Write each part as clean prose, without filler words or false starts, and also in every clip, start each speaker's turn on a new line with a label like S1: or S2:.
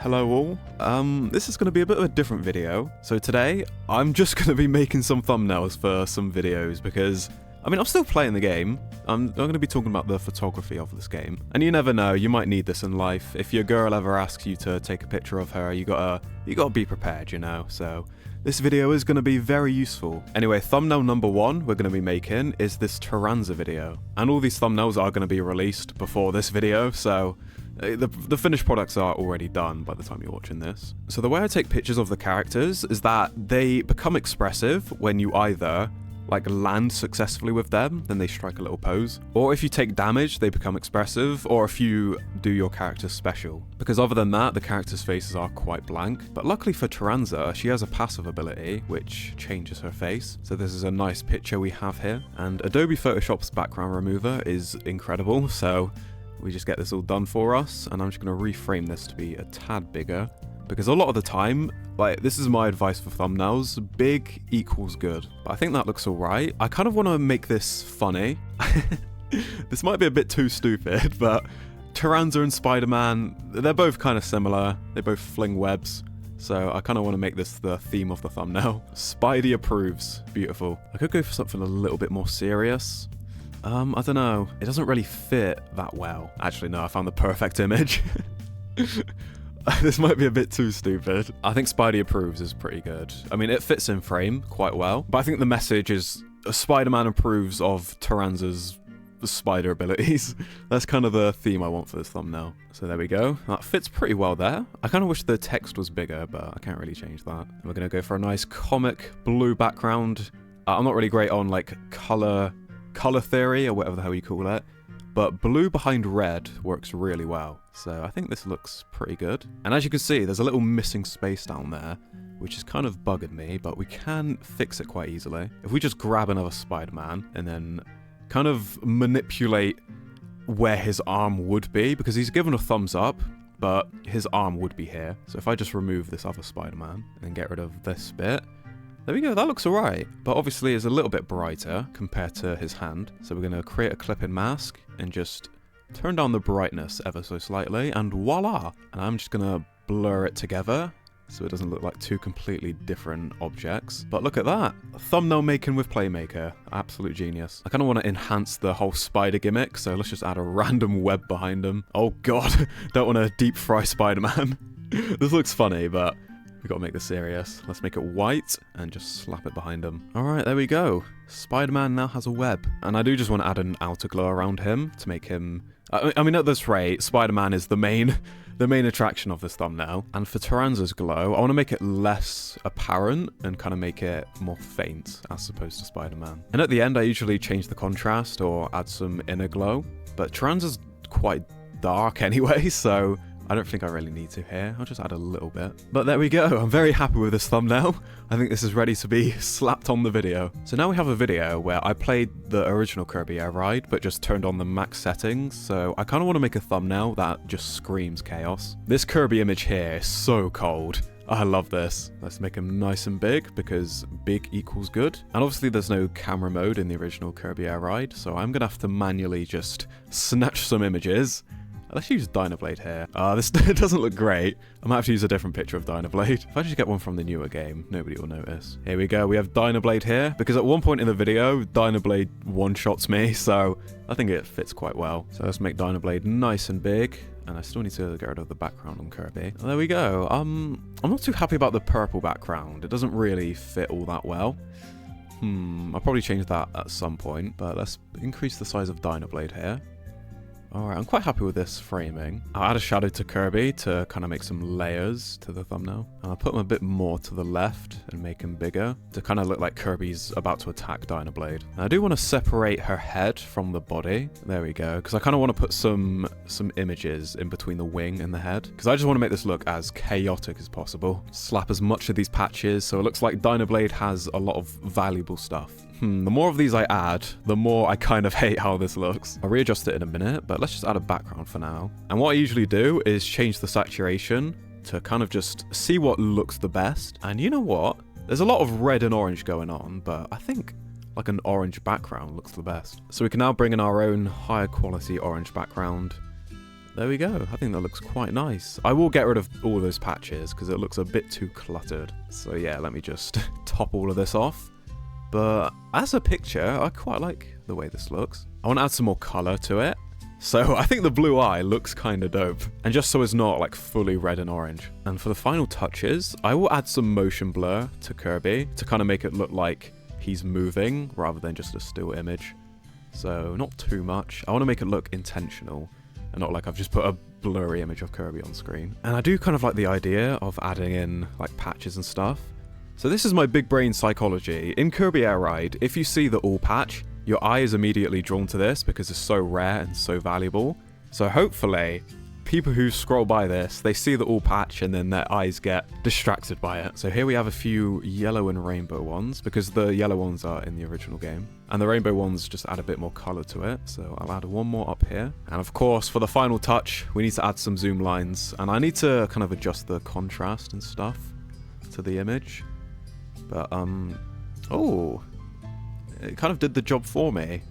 S1: Hello all. This is going to be a bit of a different video. So today, I'm just going to be making some thumbnails for some videos because, I'm still playing the game. I'm going to be talking about the photography of this game. And you never know, you might need this in life. If your girl ever asks you to take a picture of her, you gotta be prepared, you know? So this video is going to be very useful. Anyway, thumbnail number one we're going to be making is this Taranza video. And all these thumbnails are going to be released before this video, so the finished products are already done by the time you're watching this. So the way I take pictures of the characters is that they become expressive when you either land successfully with them, then they strike a little pose. Or if you take damage, they become expressive, or if you do your character special. Because other than that, the characters' faces are quite blank. But luckily for Taranza, she has a passive ability, which changes her face. So this is a nice picture we have here. And Adobe Photoshop's background remover is incredible, so we just get this all done for us. And I'm just gonna reframe this to be a tad bigger. Because a lot of the time, this is my advice for thumbnails, big equals good. But I think that looks alright. I kind of want to make this funny. This might be a bit too stupid, but Taranza and Spider-Man, they're both kind of similar. They both fling webs. So I kind of want to make this the theme of the thumbnail. Spidey approves. Beautiful. I could go for something a little bit more serious. I don't know. It doesn't really fit that well. Actually, no, I found the perfect image. This might be a bit too stupid. I think Spidey approves is pretty good. It fits in frame quite well, but I think the message is Spider-Man approves of Taranza's spider abilities. That's kind of the theme I want for this thumbnail. So there we go. That fits pretty well there. I kind of wish the text was bigger, but I can't really change that. We're going to go for a nice comic blue background. I'm not really great on color theory or whatever the hell you call it. But blue behind red works really well. So I think this looks pretty good. And as you can see, there's a little missing space down there, which is kind of bugging me, but we can fix it quite easily. If we just grab another Spider-Man and then kind of manipulate where his arm would be, because he's given a thumbs up, but his arm would be here. So if I just remove this other Spider-Man and get rid of this bit, there we go, that looks alright, but obviously it's a little bit brighter compared to his hand. So we're going to create a clip-in mask and just turn down the brightness ever so slightly, and voila! And I'm just going to blur it together so it doesn't look like two completely different objects. But look at that! Thumbnail making with Playmaker. Absolute genius. I kind of want to enhance the whole spider gimmick, so let's just add a random web behind him. Oh god, don't want to deep fry Spider-Man. This looks funny, but we gotta make this serious. Let's make it white and just slap it behind him. Alright, there we go. Spider-Man now has a web. And I do just want to add an outer glow around him to make him... at this rate, Spider-Man is the main attraction of this thumbnail. And for Taranza's glow, I want to make it less apparent and kind of make it more faint as opposed to Spider-Man. And at the end, I usually change the contrast or add some inner glow. But Taranza's quite dark anyway, so I don't think I really need to here. I'll just add a little bit. But there we go. I'm very happy with this thumbnail. I think this is ready to be slapped on the video. So now we have a video where I played the original Kirby Air Ride, but just turned on the max settings. So I kind of want to make a thumbnail that just screams chaos. This Kirby image here is so cold. I love this. Let's make him nice and big because big equals good. And obviously there's no camera mode in the original Kirby Air Ride, so I'm going to have to manually just snatch some images. Let's use Dynablade here. This doesn't look great. I might have to use a different picture of Dynablade. If I just get one from the newer game, nobody will notice. Here we go. We have Dynablade here, because at one point in the video, Dynablade one-shots me, so I think it fits quite well. So let's make Dynablade nice and big. And I still need to get rid of the background on Kirby. There we go. I'm not too happy about the purple background. It doesn't really fit all that well. I'll probably change that at some point, but let's increase the size of Dynablade here. Alright, I'm quite happy with this framing. I'll add a shadow to Kirby to kind of make some layers to the thumbnail. And I'll put him a bit more to the left and make him bigger to kind of look like Kirby's about to attack Dynablade. And I do want to separate her head from the body. There we go. Because I kind of want to put some images in between the wing and the head. Because I just want to make this look as chaotic as possible. Slap as much of these patches so it looks like Dynablade has a lot of valuable stuff. The more of these I add, the more I kind of hate how this looks. I'll readjust it in a minute, but let's just add a background for now. And what I usually do is change the saturation to kind of just see what looks the best. And you know what? There's a lot of red and orange going on, but I think like an orange background looks the best. So we can now bring in our own higher quality orange background. there we go. I think that looks quite nice. I will get rid of all those patches because it looks a bit too cluttered. So yeah, let me just top all of this off. But as a picture, I quite like the way this looks. I want to add some more color to it. So I think the blue eye looks kind of dope. And just so it's not like fully red and orange. And for the final touches, I will add some motion blur to Kirby to kind of make it look like he's moving rather than just a still image. So not too much. I want to make it look intentional and not like I've just put a blurry image of Kirby on screen. And I do kind of like the idea of adding in like patches and stuff. So this is my big brain psychology. In Kirby Air Ride, if you see the all patch, your eye is immediately drawn to this because it's so rare and so valuable. So hopefully, people who scroll by this, they see the all patch and then their eyes get distracted by it. So here we have a few yellow and rainbow ones because the yellow ones are in the original game. And the rainbow ones just add a bit more color to it. So I'll add one more up here. And of course, for the final touch, we need to add some zoom lines. And I need to kind of adjust the contrast and stuff to the image. But, oh, it kind of did the job for me.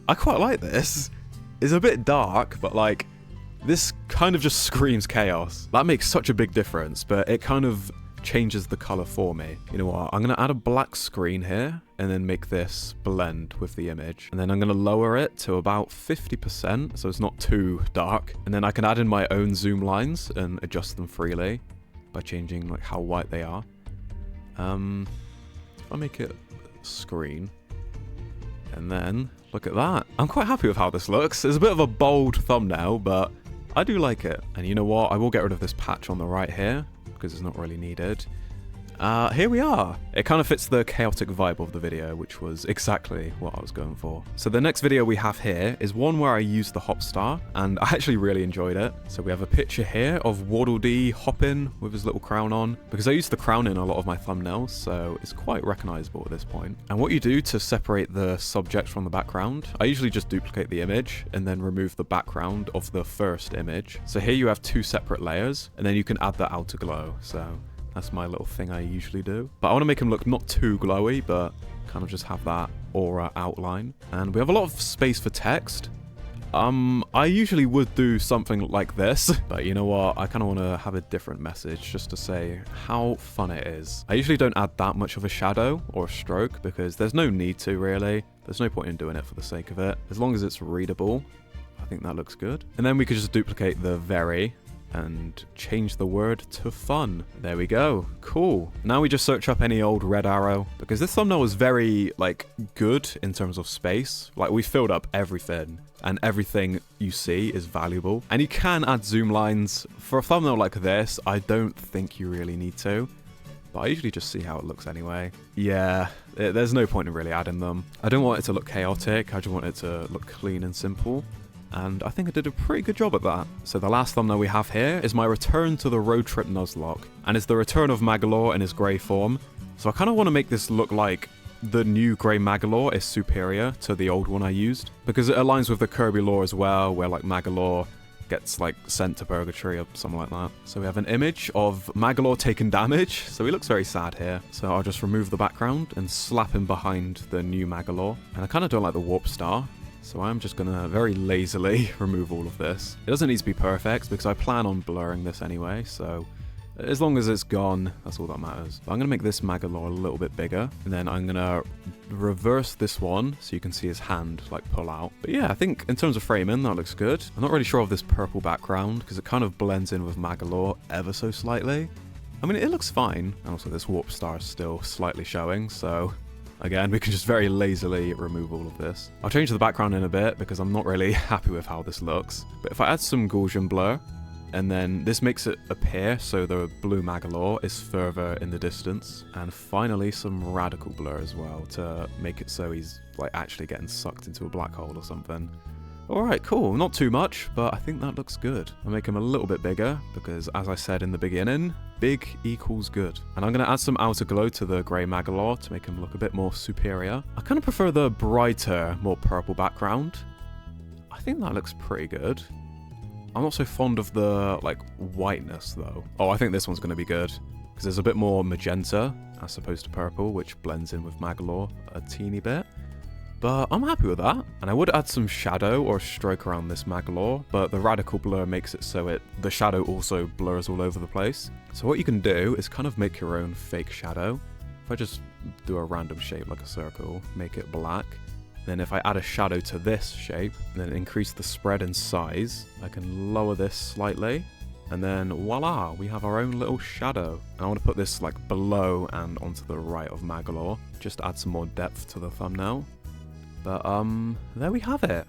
S1: I quite like this. It's a bit dark, but like, this kind of just screams chaos. That makes such a big difference, but it kind of changes the color for me. You know what? I'm going to add a black screen here and then make this blend with the image. And then I'm going to lower it to about 50%, so it's not too dark. And then I can add in my own zoom lines and adjust them freely by changing like how white they are. If I make it screen, and then look at that. I'm quite happy with how this looks. It's a bit of a bold thumbnail, but I do like it. And you know what? I will get rid of this patch on the right here because it's not really needed. Here we are. It kind of fits the chaotic vibe of the video, which was exactly what I was going for. So the next video we have here is one where I used the hop star, and I actually really enjoyed it. So we have a picture here of Waddle Dee hopping with his little crown on, because I used the crown in a lot of my thumbnails, so it's quite recognizable at this point. And what you do to separate the subject from the background, I usually just duplicate the image and then remove the background of the first image. So here you have two separate layers, and then you can add the outer glow. So that's my little thing I usually do. But I want to make him look not too glowy, but kind of just have that aura outline. And we have a lot of space for text. I usually would do something like this, but you know what? I kind of want to have a different message just to say how fun it is. I usually don't add that much of a shadow or a stroke because there's no need to really. There's no point in doing it for the sake of it. As long as it's readable, I think that looks good. And then we could just duplicate the very and change the word to fun. There we go. Cool. Now we just search up any old red arrow because this thumbnail was very like good in terms of space. Like we filled up everything and everything you see is valuable. And you can add zoom lines. For a thumbnail like this, I don't think you really need to, but I usually just see how it looks anyway. Yeah, there's no point in really adding them. I don't want it to look chaotic. I just want it to look clean and simple. And I think I did a pretty good job at that. So the last thumbnail we have here is my return to the road trip Nuzlocke. And it's the return of Magalore in his grey form. So I kind of want to make this look like the new grey Magalore is superior to the old one I used. Because it aligns with the Kirby lore as well, where like Magalore gets like sent to purgatory or something like that. So we have an image of Magalore taking damage. So he looks very sad here. So I'll just remove the background and slap him behind the new Magalore. And I kind of don't like the warp star. So I'm just going to very lazily remove all of this. It doesn't need to be perfect because I plan on blurring this anyway, so as long as it's gone, that's all that matters. But I'm going to make this Magalore a little bit bigger, and then I'm going to reverse this one so you can see his hand like pull out. But yeah, I think in terms of framing, that looks good. I'm not really sure of this purple background because it kind of blends in with Magalore ever so slightly. I mean, it looks fine. And also this warp star is still slightly showing, so again, we can just very lazily remove all of this. I'll change the background in a bit because I'm not really happy with how this looks. But if I add some Gaussian blur, and then this makes it appear so the blue Magalore is further in the distance. And finally, some radical blur as well to make it so he's like actually getting sucked into a black hole or something. Alright, cool. Not too much, but I think that looks good. I'll make him a little bit bigger because, as I said in the beginning, big equals good. And I'm going to add some outer glow to the grey Magalore to make him look a bit more superior. I kind of prefer the brighter, more purple background. I think that looks pretty good. I'm not so fond of the, like, whiteness, though. Oh, I think this one's going to be good because there's a bit more magenta as opposed to purple, which blends in with Magalore a teeny bit. But I'm happy with that. And I would add some shadow or stroke around this Magalore, but the radical blur makes it so the shadow also blurs all over the place. So what you can do is kind of make your own fake shadow. If I just do a random shape like a circle, make it black, then if I add a shadow to this shape, then increase the spread and size, I can lower this slightly, and then voila, we have our own little shadow. And I want to put this like below and onto the right of Magalore, just to add some more depth to the thumbnail. But there we have it.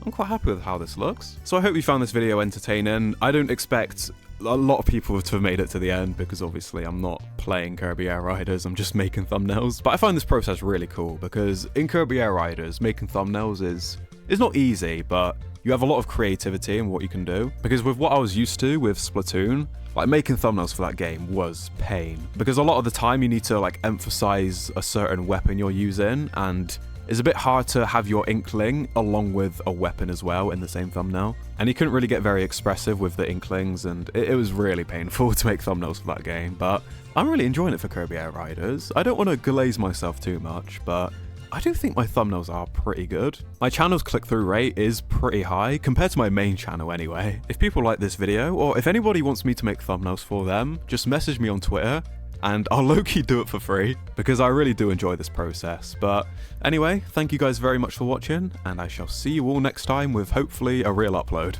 S1: I'm quite happy with how this looks. So I hope you found this video entertaining. I don't expect a lot of people to have made it to the end, because obviously I'm not playing Kirby Air Riders, I'm just making thumbnails. But I find this process really cool, because in Kirby Air Riders, making thumbnails is not easy, but you have a lot of creativity in what you can do. Because with what I was used to with Splatoon, like making thumbnails for that game was pain. Because a lot of the time you need to like emphasize a certain weapon you're using, and it's a bit hard to have your inkling along with a weapon as well in the same thumbnail. And you couldn't really get very expressive with the inklings, and it was really painful to make thumbnails for that game. But I'm really enjoying it for Kirby Air Riders. I don't want to glaze myself too much, but I do think my thumbnails are pretty good. My channel's click-through rate is pretty high, compared to my main channel anyway. If people like this video, or if anybody wants me to make thumbnails for them, just message me on Twitter, and I'll low-key do it for free, because I really do enjoy this process. But anyway, thank you guys very much for watching, and I shall see you all next time with hopefully a real upload.